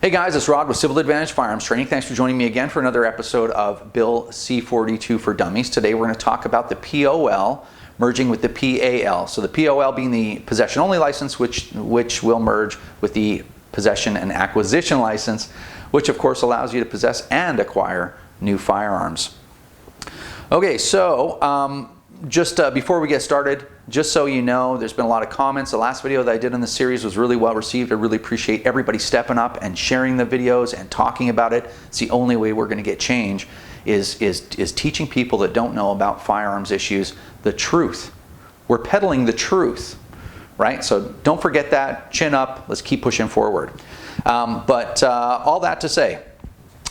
Hey guys, it's Rod with Civil Advantage Firearms Training. Thanks for joining me again for another episode of Bill C42 For Dummies. Today we're going to talk about the POL merging with the PAL. So the POL being the possession only license, which will merge with the possession and acquisition license, which of course allows you to possess and acquire new firearms. Okay, so just before we get started, just so you know, there's been a lot of comments. The last video that I did in the series was really well received. I really appreciate everybody stepping up and sharing the videos and talking about it. It's the only way we're going to get change is teaching people that don't know about firearms issues the truth. We're peddling the truth, right? So don't forget that. Chin up. Let's keep pushing forward. All that to say,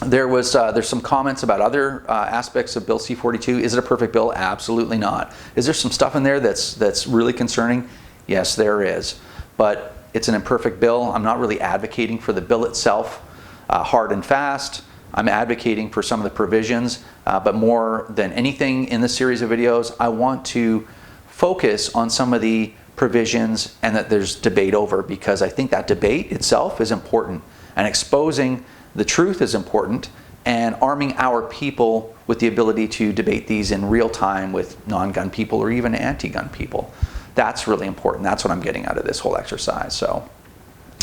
there's some comments about other aspects of Bill C42. Is it a perfect bill? Absolutely not. Is there some stuff in there that's really concerning? Yes, there is. But it's an imperfect bill. I'm not really advocating for the bill itself, hard and fast. I'm advocating for some of the provisions, but more than anything in this series of videos, I want to focus on some of the provisions and that there's debate over, because I think that debate itself is important, and exposing the truth is important, and arming our people with the ability to debate these in real time with non-gun people or even anti-gun people. That's really important. That's what I'm getting out of this whole exercise. So,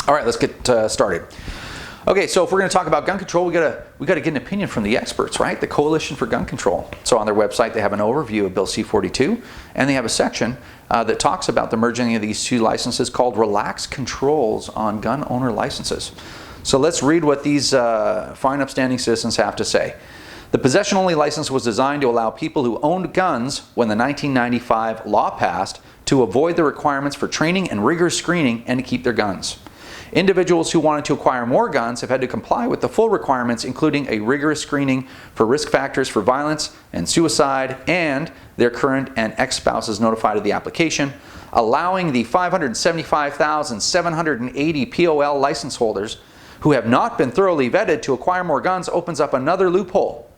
all right, let's get started. Okay, so if we're going to talk about gun control, we got to get an opinion from the experts, right? The Coalition for Gun Control. So on their website, they have an overview of Bill C42, and they have a section that talks about the merging of these two licenses called Relaxed Controls on Gun Owner Licenses. So let's read what these fine upstanding citizens have to say. The possession-only license was designed to allow people who owned guns when the 1995 law passed to avoid the requirements for training and rigorous screening and to keep their guns. Individuals who wanted to acquire more guns have had to comply with the full requirements, including a rigorous screening for risk factors for violence and suicide, and their current and ex-spouses notified of the application, allowing the 575,780 POL license holders who have not been thoroughly vetted to acquire more guns opens up another loophole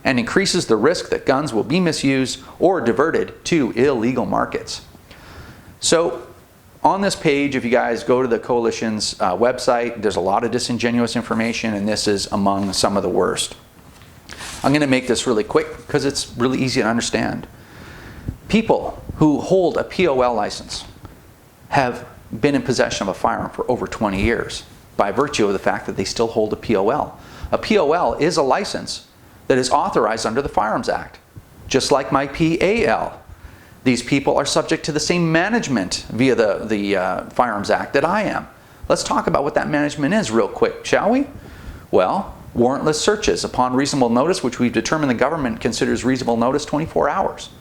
and increases the risk that guns will be misused or diverted to illegal markets. So on this page, if you guys go to the Coalition's website, there's a lot of disingenuous information, and this is among some of the worst. I'm going to make this really quick because it's really easy to understand. People who hold a POL license have been in possession of a firearm for over 20 years. By virtue of the fact that they still hold a POL. A POL is a license that is authorized under the Firearms Act, just like my PAL. These people are subject to the same management via the Firearms Act that I am. Let's talk about what that management is real quick, shall we? Well, warrantless searches upon reasonable notice, which we've determined the government considers reasonable notice 24 hours.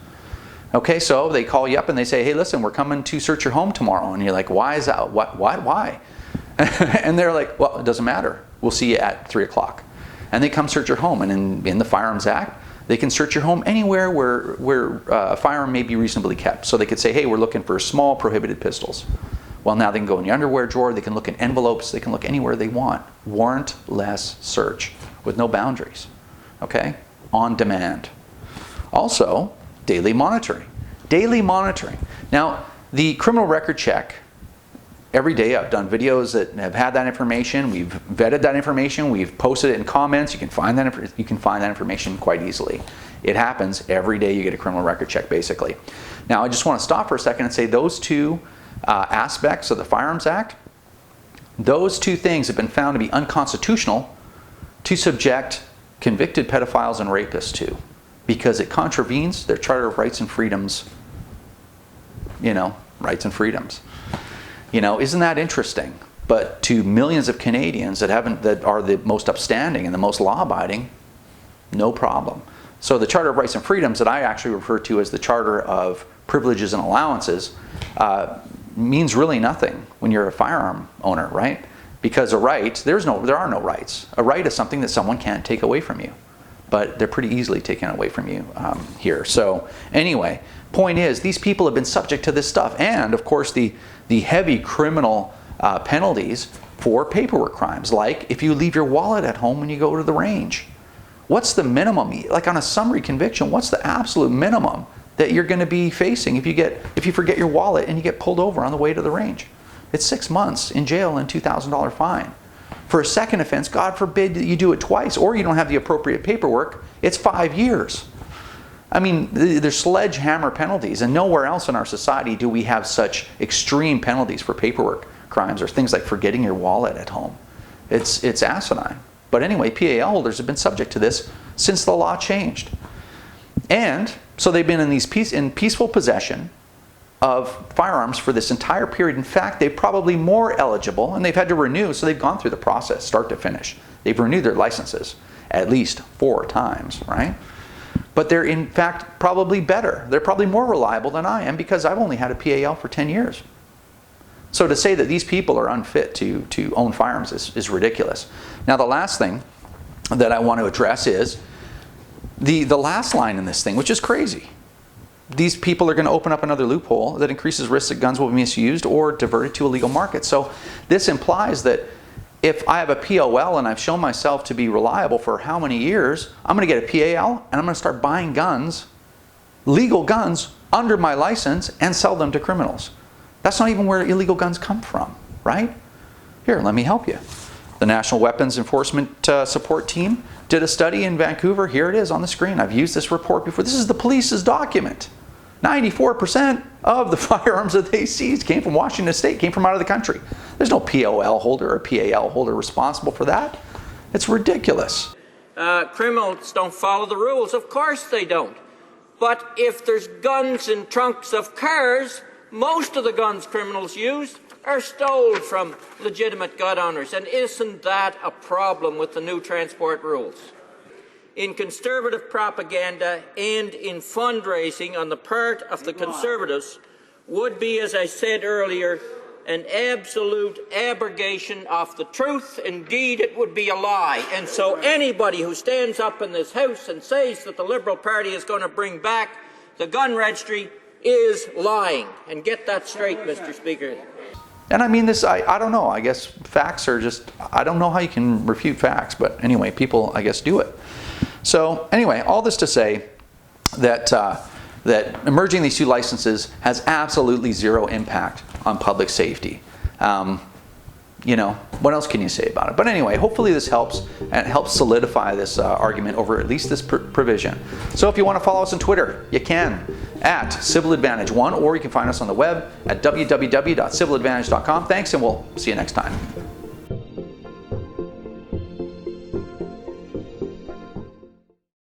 Okay, so they call you up and they say, hey, listen, we're coming to search your home tomorrow. And you're like, why is that? Why? And they're like, well, it doesn't matter. We'll see you at 3 o'clock. And they come search your home. And in the Firearms Act, they can search your home anywhere where a firearm may be reasonably kept. So they could say, hey, we're looking for small prohibited pistols. Well, now they can go in your underwear drawer. They can look in envelopes. They can look anywhere they want. Warrant-less search with no boundaries. Okay? On demand. Also, daily monitoring. Daily monitoring. Now, the criminal record check, every day I've done videos that have had that information. We've vetted that information. We've posted it in comments. You can find that information quite easily. It happens every day. You get a criminal record check, basically. Now, I just want to stop for a second and say those two aspects of the Firearms Act, those two things have been found to be unconstitutional to subject convicted pedophiles and rapists to, because it contravenes their Charter of Rights and Freedoms. You know, rights and freedoms. You know, isn't that interesting? But to millions of Canadians that are the most upstanding and the most law-abiding, no problem. So the Charter of Rights and Freedoms that I actually refer to as the Charter of Privileges and Allowances means really nothing when you're a firearm owner, right? Because a right, there are no rights. A right is something that someone can't take away from you, but they're pretty easily taken away from you here. So anyway, point is, these people have been subject to this stuff, and of course the heavy criminal penalties for paperwork crimes, like if you leave your wallet at home when you go to the range. What's the minimum, like on a summary conviction, what's the absolute minimum that you're going to be facing if you forget your wallet and you get pulled over on the way to the range? It's 6 months in jail and $2,000 fine. For a second offense, God forbid that you do it twice or you don't have the appropriate paperwork, it's 5 years. I mean, there's sledgehammer penalties, and nowhere else in our society do we have such extreme penalties for paperwork crimes or things like forgetting your wallet at home. It's asinine. But anyway, PAL holders have been subject to this since the law changed. And so they've been in peaceful possession of firearms for this entire period. In fact, they're probably more eligible, and they've had to renew, so they've gone through the process, start to finish. They've renewed their licenses at least 4 times, right? But they're in fact probably better. They're probably more reliable than I am because I've only had a PAL for 10 years. So to say that these people are unfit to own firearms is ridiculous. Now the last thing that I want to address is the last line in this thing, which is crazy. These people are going to open up another loophole that increases risks that guns will be misused or diverted to illegal markets. So this implies that if I have a POL and I've shown myself to be reliable for how many years, I'm going to get a PAL and I'm going to start buying guns, legal guns, under my license and sell them to criminals. That's not even where illegal guns come from, right? Here, let me help you. The National Weapons Enforcement Support Team did a study in Vancouver. Here it is on the screen. I've used this report before. This is the police's document. 94% of the firearms that they seized came from Washington State, came from out of the country. There's no POL holder or PAL holder responsible for that. It's ridiculous. Criminals don't follow the rules. Of course they don't. But if there's guns in trunks of cars, most of the guns criminals use are stolen from legitimate gun owners. And isn't that a problem with the new transport rules? In conservative propaganda and in fundraising on the part of the Conservatives would be, as I said earlier, an absolute abrogation of the truth. Indeed, it would be a lie. And so anybody who stands up in this House and says that the Liberal Party is going to bring back the gun registry is lying. And get that straight, Mr. Speaker. And I mean this, I don't know, I guess facts are just, I don't know how you can refute facts, but anyway, people, I guess, do it. So anyway, all this to say that, that merging these 2 licenses has absolutely 0 impact on public safety. You know, what else can you say about it? But anyway, hopefully this helps, and it helps solidify this argument over at least this provision. So if you want to follow us on Twitter, you can at CivilAdvantage1, or you can find us on the web at www.civiladvantage.com. Thanks, and we'll see you next time.